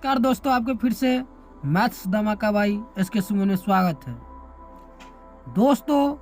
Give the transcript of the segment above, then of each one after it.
नमस्कार दोस्तों, आपके फिर से मैथ्स धमाका भाई इसके सुमन में स्वागत है। दोस्तों,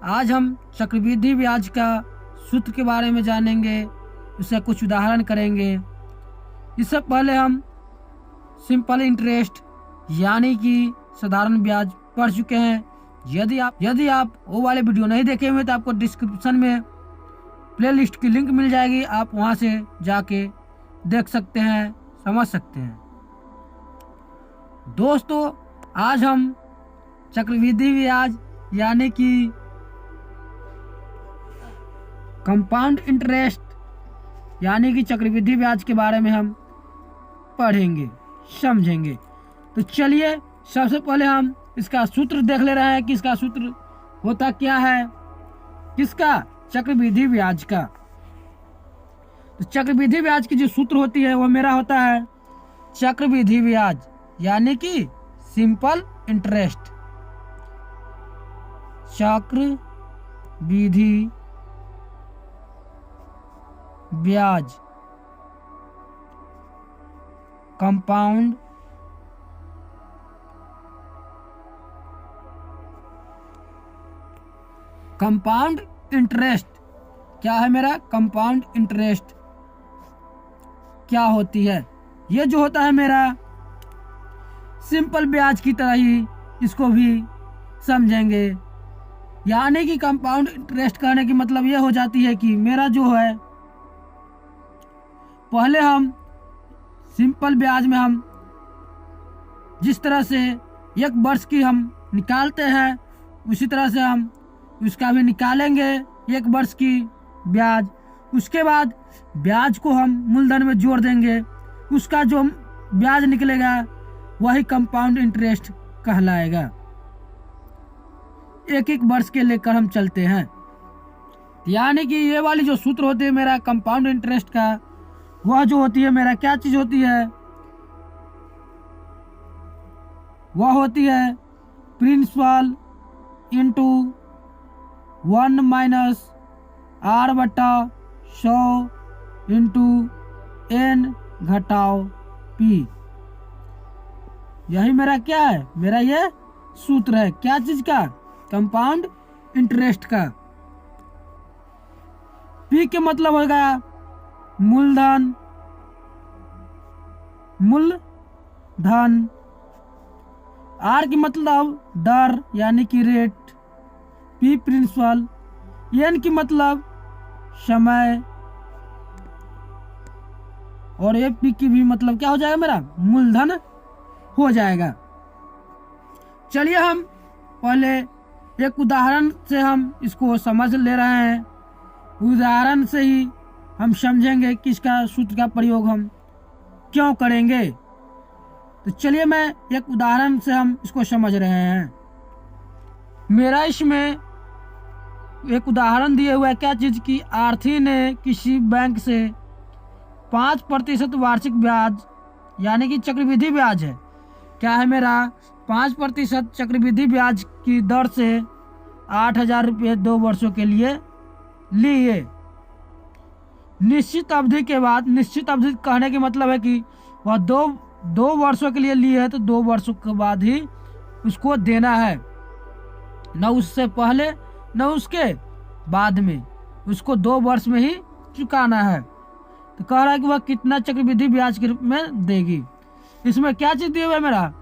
आज हम चक्रवृद्धि ब्याज का सूत्र के बारे में जानेंगे, उससे कुछ उदाहरण करेंगे। इससे पहले हम सिंपल इंटरेस्ट यानी कि साधारण ब्याज पढ़ चुके हैं। यदि आप वो वाले वीडियो नहीं देखे हुए तो आपको डिस्क्रिप्शन में प्लेलिस्ट की लिंक मिल जाएगी, आप वहां से जाके देख सकते हैं, समझ सकते हैं। दोस्तों, आज हम चक्रवृद्धि ब्याज यानी कि कंपाउंड इंटरेस्ट यानी कि चक्रवृद्धि ब्याज के बारे में हम पढ़ेंगे, समझेंगे। तो चलिए सबसे पहले हम इसका सूत्र देख ले रहे हैं कि इसका सूत्र होता क्या है, किसका, चक्रवृद्धि ब्याज का। तो चक्रवृद्धि ब्याज की जो सूत्र होती है वो मेरा होता है चक्रवृद्धि ब्याज यानी कि सिंपल इंटरेस्ट। चक्रवृद्धि ब्याज कंपाउंड इंटरेस्ट क्या है मेरा, कंपाउंड इंटरेस्ट क्या होती है। ये जो होता है मेरा सिंपल ब्याज की तरह ही इसको भी समझेंगे। यानी कि कंपाउंड इंटरेस्ट कहने की मतलब ये हो जाती है कि मेरा जो है, पहले हम सिंपल ब्याज में हम जिस तरह से एक वर्ष की हम निकालते हैं उसी तरह से हम उसका भी निकालेंगे, एक वर्ष की ब्याज। उसके बाद ब्याज को हम मूलधन में जोड़ देंगे, उसका जो ब्याज निकलेगा वही कंपाउंड इंटरेस्ट कहलाएगा। एक एक वर्ष के लेकर हम चलते हैं। यानी कि ये वाली जो सूत्र होती है मेरा कंपाउंड इंटरेस्ट का, वह जो होती है मेरा क्या चीज होती है, वह होती है प्रिंसिपल इंटू 1 माइनस R बटा 100 इंटू N घटाओ P। यही मेरा क्या है, मेरा ये सूत्र है। क्या चीज का, कंपाउंड इंटरेस्ट का। P के मतलब होगा मूलधन, R की मतलब दर यानी कि रेट, P प्रिंसिपल, N की मतलब समय और P की भी मतलब क्या हो जाएगा मेरा, मूलधन हो जाएगा। चलिए हम पहले एक उदाहरण से हम इसको समझ ले रहे हैं। उदाहरण से ही हम समझेंगे कि इसका सूत्र का प्रयोग हम क्यों करेंगे। तो चलिए मैं एक उदाहरण से हम इसको समझ रहे हैं। मेरा इसमें एक उदाहरण दिए हुआ है, क्या चीज की, आर्थी ने किसी बैंक से 5% वार्षिक ब्याज यानी कि चक्रवृद्धि ब्याज है, क्या है मेरा 5% चक्रवृद्धि ब्याज की दर से 8,000 रुपये 2 वर्षों के लिए लिए। निश्चित अवधि के बाद, निश्चित अवधि कहने की मतलब है कि वह दो वर्षों के लिए लिए है तो 2 वर्षों के बाद ही उसको देना है, न उससे पहले न उसके बाद में, उसको 2 वर्ष में ही चुकाना है। तो कह रहा है कि वह कितना चक्रवृद्धि ब्याज के रूप में देगी। इसमें क्या चीज दिया हुआ है मेरा,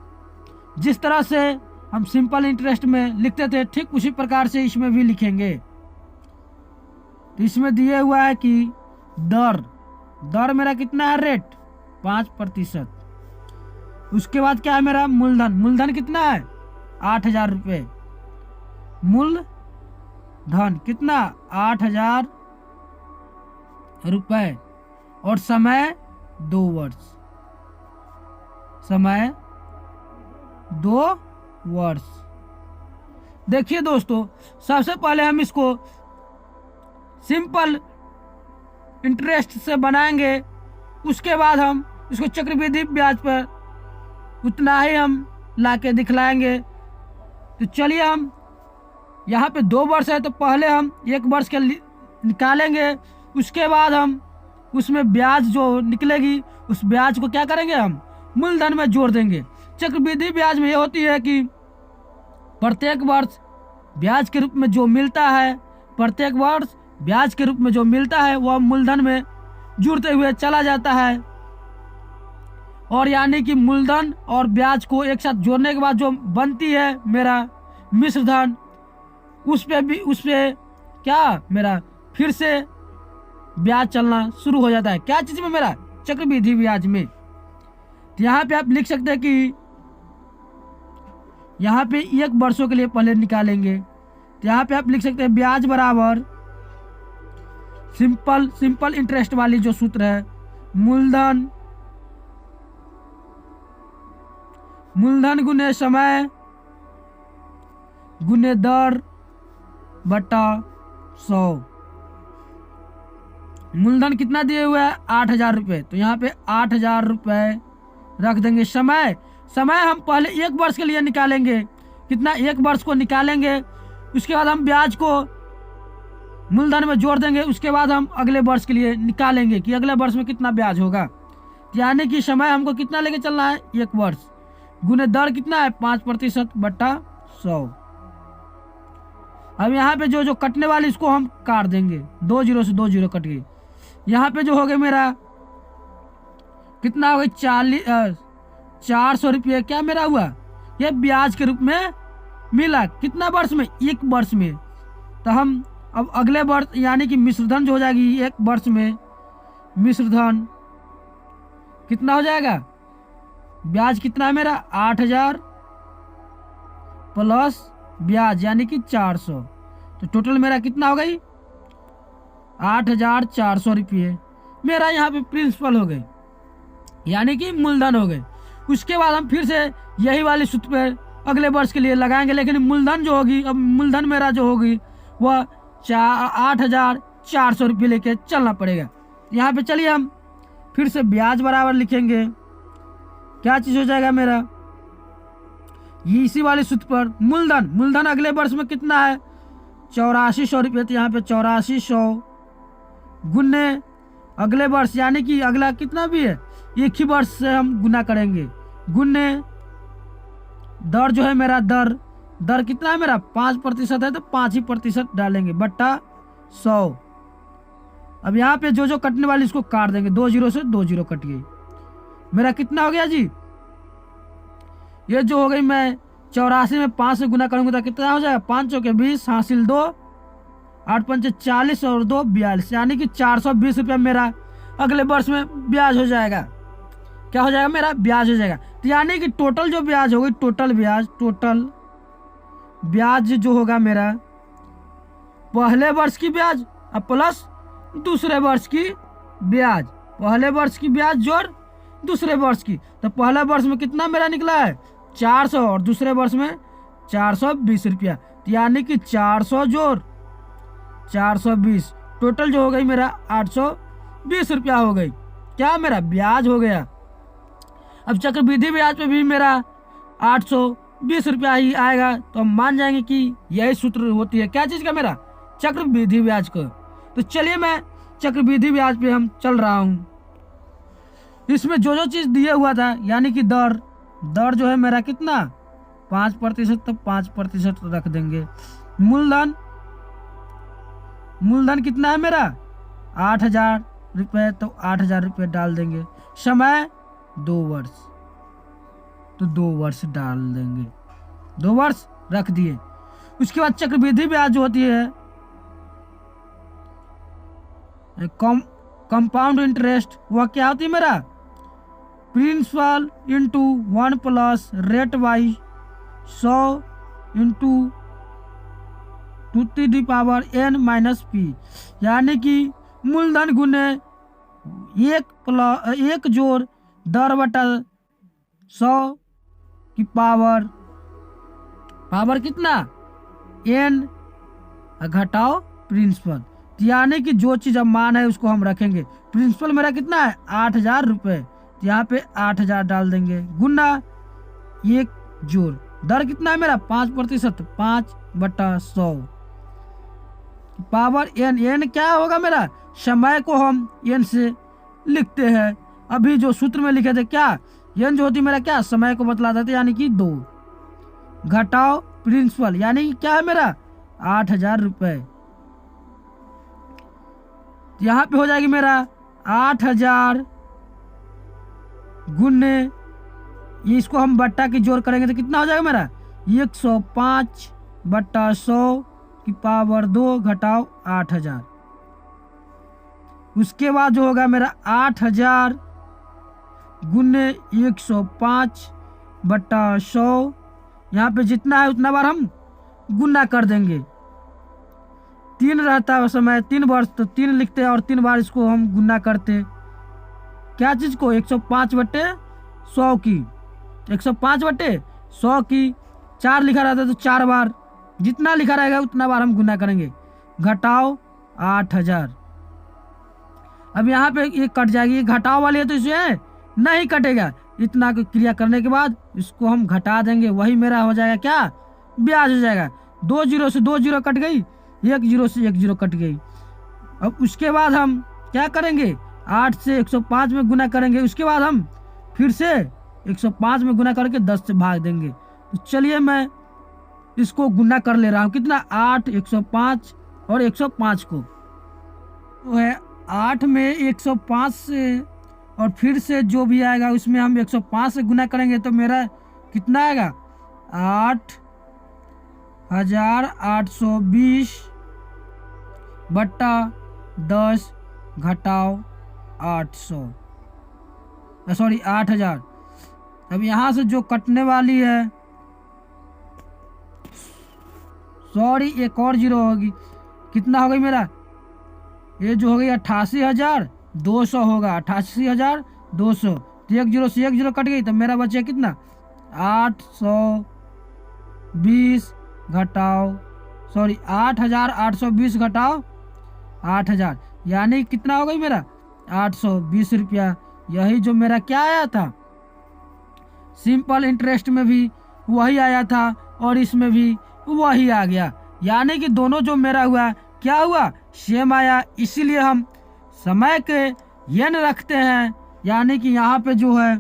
जिस तरह से हम सिंपल इंटरेस्ट में लिखते थे ठीक उसी प्रकार से इसमें भी लिखेंगे। तो इसमें दिए हुआ है कि दर मेरा कितना है, रेट 5%। उसके बाद क्या है मेरा, मूलधन कितना है 8,000 रुपये, मूलधन कितना 8,000 रुपये, और समय 2 वर्ष, समय 2 वर्ष। देखिए दोस्तों, सबसे पहले हम इसको सिंपल इंटरेस्ट से बनाएंगे, उसके बाद हम इसको चक्रवृद्धि ब्याज पर उतना ही हम लाके दिखलाएंगे। तो चलिए हम यहाँ पे 2 वर्ष है तो पहले हम 1 वर्ष के निकालेंगे, उसके बाद हम उसमें ब्याज जो निकलेगी उस ब्याज को क्या करेंगे, हम मूलधन में जोड़ देंगे। चक्रवृद्धि ब्याज में ये होती है कि प्रत्येक वर्ष ब्याज के रूप में जो मिलता है, प्रत्येक वर्ष ब्याज के रूप में जो मिलता है वह मूलधन में जुड़ते हुए चला जाता है। और यानी कि मूलधन और ब्याज को एक साथ जोड़ने के बाद जो बनती है मेरा मिश्र धन, उस पे क्या मेरा फिर से ब्याज चलना शुरू हो जाता है। क्या चीज में? मेरा चक्रवृद्धि ब्याज में। तो यहाँ पे आप लिख सकते हैं कि यहाँ पे 1 वर्षों के लिए पहले निकालेंगे। तो यहाँ पे आप लिख सकते हैं ब्याज बराबर सिंपल इंटरेस्ट वाली जो सूत्र है, मूलधन गुने समय गुने दर बटा 100। मूलधन कितना दिए हुए है? 8,000 रुपये। तो यहाँ पे 8,000 रुपये रख देंगे। समय हम पहले 1 वर्ष के लिए निकालेंगे। कितना? 1 वर्ष को निकालेंगे। उसके बाद हम ब्याज को मूलधन में जोड़ देंगे। उसके बाद हम अगले वर्ष के लिए निकालेंगे कि अगले वर्ष में कितना ब्याज होगा। यानी कि समय हमको कितना लेके चलना है? 1 वर्ष गुने दर कितना है? 5% बटा 100। अब यहाँ पे जो कटने वाली इसको हम काट देंगे। 2 जीरो से 2 जीरो कट गई। यहाँ पे जो हो गया मेरा कितना हो गया? 400 रुपये क्या मेरा हुआ? ये ब्याज के रूप में मिला। कितना वर्ष में? 1 वर्ष में। तो हम अब अगले वर्ष यानी कि मिश्रधन जो हो जाएगी 1 वर्ष में, मिश्रधन कितना हो जाएगा? ब्याज कितना है मेरा? 8,000 प्लस ब्याज यानी कि 400। तो टोटल मेरा कितना हो गई? 8,400 रुपये मेरा यहाँ पे प्रिंसिपल हो गए, यानी कि मूलधन हो गए। उसके बाद हम फिर से यही वाली सूत्र पे अगले वर्ष के लिए लगाएंगे। लेकिन मूलधन जो होगी, अब मूलधन मेरा जो होगी वह 8,400 रुपये लेके चलना पड़ेगा। यहाँ पे चलिए हम फिर से ब्याज बराबर लिखेंगे। क्या चीज हो जाएगा मेरा? इसी वाले सूत्र पर मूलधन अगले वर्ष में कितना है? 8,400 रुपये। तो यहाँ पे 8,400 गुने अगले वर्ष यानी कि अगला कितना भी है 1 ही वर्ष से हम गुना करेंगे। गुने दर जो है मेरा दर कितना है मेरा? 5% है तो 5% डालेंगे बट्टा 100। अब यहाँ पे जो कटने वाली इसको काट देंगे। 2 जीरो से 2 जीरो कट गई। मेरा कितना हो गया जी? ये जो हो गई, मैं 84 में 5 से गुना करूंगा तो कितना हो जाएगा? 5 चौके 20 हासिल 2, 8 पंचे 40 और 2 42, यानी कि 420 रुपया मेरा अगले वर्ष में ब्याज हो जाएगा। क्या हो जाएगा मेरा? ब्याज हो जाएगा। तो यानी कि टोटल जो ब्याज होगी, टोटल ब्याज जो होगा मेरा पहले वर्ष की ब्याज अब प्लस दूसरे वर्ष की ब्याज, पहले वर्ष की ब्याज जोड़ दूसरे वर्ष की। तो पहले वर्ष में कितना मेरा निकला है? 400 और दूसरे वर्ष में 420 रुपया। तो यानी कि 400 जोड़ 420, टोटल जो हो गई मेरा 820 रुपया हो गई। क्या मेरा ब्याज हो गया। अब चक्रवृद्धि ब्याज पे भी मेरा 820 रुपया ही आएगा। तो हम मान जाएंगे कि यही सूत्र होती है क्या चीज का? मेरा चक्रवृद्धि ब्याज को। तो चलिए मैं चक्रवृद्धि ब्याज पे हम चल रहा हूँ। इसमें जो चीज दिए हुआ था यानी कि दर जो है मेरा कितना? 5%, तो 5% रख देंगे। मूलधन कितना है मेरा? 8,000 रुपये, तो 8,000 रुपये डाल देंगे। समय 2 वर्ष, तो 2 वर्ष डाल देंगे। 2 वर्ष रख दिए। उसके बाद चक्रवृद्धि ब्याज जो होती है कंपाउंड इंटरेस्ट, वह क्या होती है मेरा? Principal into 1 plus rate by 100 into 2n minus P, यानी कि मूलधन गुने 1 जोड़ दर बटा 100 की पावर कितना? n घटाओ प्रिंसिपल। यानी कि जो चीज अब मान है उसको हम रखेंगे। प्रिंसिपल मेरा कितना है? 8,000 रुपये। तो यहाँ पे 8,000 डाल देंगे गुना 1 जोड़ दर कितना है मेरा? 5%, 5/100 पावर n क्या होगा मेरा? समय को हम n से लिखते हैं। अभी जो सूत्र में लिखे थे क्या? एन जो होती है मेरा क्या, समय को बतलाता था, यानी कि 2 घटाओ प्रिंसिपल, यानी कि क्या है मेरा 8,000 रुपये। यहाँ पे हो जाएगी मेरा 8,000 गुने, ये इसको हम बट्टा की जोड़ करेंगे तो कितना हो जाएगा मेरा 105/100 की पावर 2 घटाओ 8,000। उसके बाद जो होगा मेरा 8,000 गुने 105/100, यहाँ पे जितना है उतना बार हम गुना कर देंगे। 3 रहता है उस समय 3 वर्ष, तो 3 लिखते हैं और 3 बार इसको हम गुना करते, क्या चीज को 105/100 की, 105/100 की 4 लिखा रहता है तो 4 बार, जितना लिखा रहेगा उतना बार हम गुना करेंगे, घटाओ 8,000। अब यहाँ पे ये कट जाएगी, ये घटाओ वाली है तो इसे नहीं कटेगा, इतना क्रिया करने के बाद इसको हम घटा देंगे, वही मेरा हो जाएगा क्या, ब्याज हो जाएगा। 2 जीरो से 2 जीरो कट गई, 1 जीरो से 1 जीरो कट गई। अब उसके बाद हम क्या करेंगे, 8 से 105 में गुना करेंगे, उसके बाद हम फिर से 105 में गुना करके 10 से भाग देंगे। तो चलिए मैं इसको गुना कर ले रहा हूँ, कितना 8, 105 और 105 को, तो है 8 में 105 से और फिर से जो भी आएगा उसमें हम 105 से गुना करेंगे तो मेरा कितना आएगा 8,820/10 घटाओ 800, सॉरी 8,000। अब यहाँ से जो कटने वाली है, सॉरी एक और जीरो होगी, कितना हो गई मेरा, ये जो हो गई 88,200 होगा, 88,200, तो 1 जीरो से 1 जीरो कट गई तो मेरा बचे कितना 820 घटाओ, सॉरी 8,820 घटाओ 8,000, यानी कितना हो गई मेरा 820 रुपया। यही जो मेरा क्या आया था, सिंपल इंटरेस्ट में भी वही आया था और इसमें भी वही आ गया, यानी कि दोनों जो मेरा हुआ क्या हुआ, सेम आया। इसीलिए हम समय के एन रखते हैं, यानी कि यहाँ पे जो है,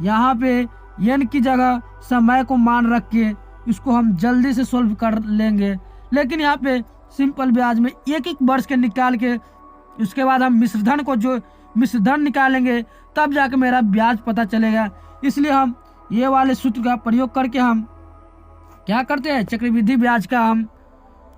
यहाँ पे एन की जगह समय को मान रख के इसको हम जल्दी से सोल्व कर लेंगे। लेकिन यहाँ पे सिंपल ब्याज में एक एक वर्ष के निकाल के उसके बाद हम मिश्रधन को जो मिश्रधन निकालेंगे तब जाके मेरा ब्याज पता चलेगा। इसलिए हम ये वाले सूत्र का प्रयोग करके हम क्या करते हैं, चक्रवृद्धि ब्याज का हम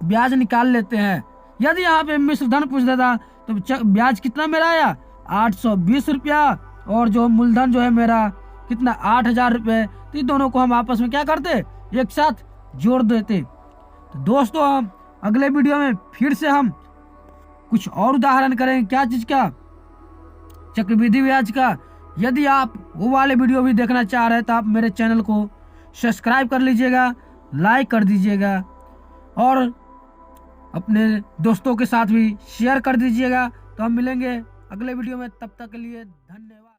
ब्याज निकाल लेते हैं। यदि यहाँ पे मिश्रधन पूछ देता तो ब्याज कितना मेरा आया 820 रुपया, और जो मूलधन जो है मेरा कितना 8,000 रुपये, तो इन दोनों को हम आपस में क्या करते, एक साथ जोड़ देते। तो दोस्तों हम अगले वीडियो में फिर से हम कुछ और उदाहरण करेंगे, क्या चीज का, चक्रवृद्धि ब्याज का। यदि आप वो वाले वीडियो भी देखना चाह रहे हैं तो आप मेरे चैनल को सब्सक्राइब कर लीजिएगा, लाइक कर दीजिएगा और अपने दोस्तों के साथ भी शेयर कर दीजिएगा। तो हम मिलेंगे अगले वीडियो में, तब तक के लिए धन्यवाद।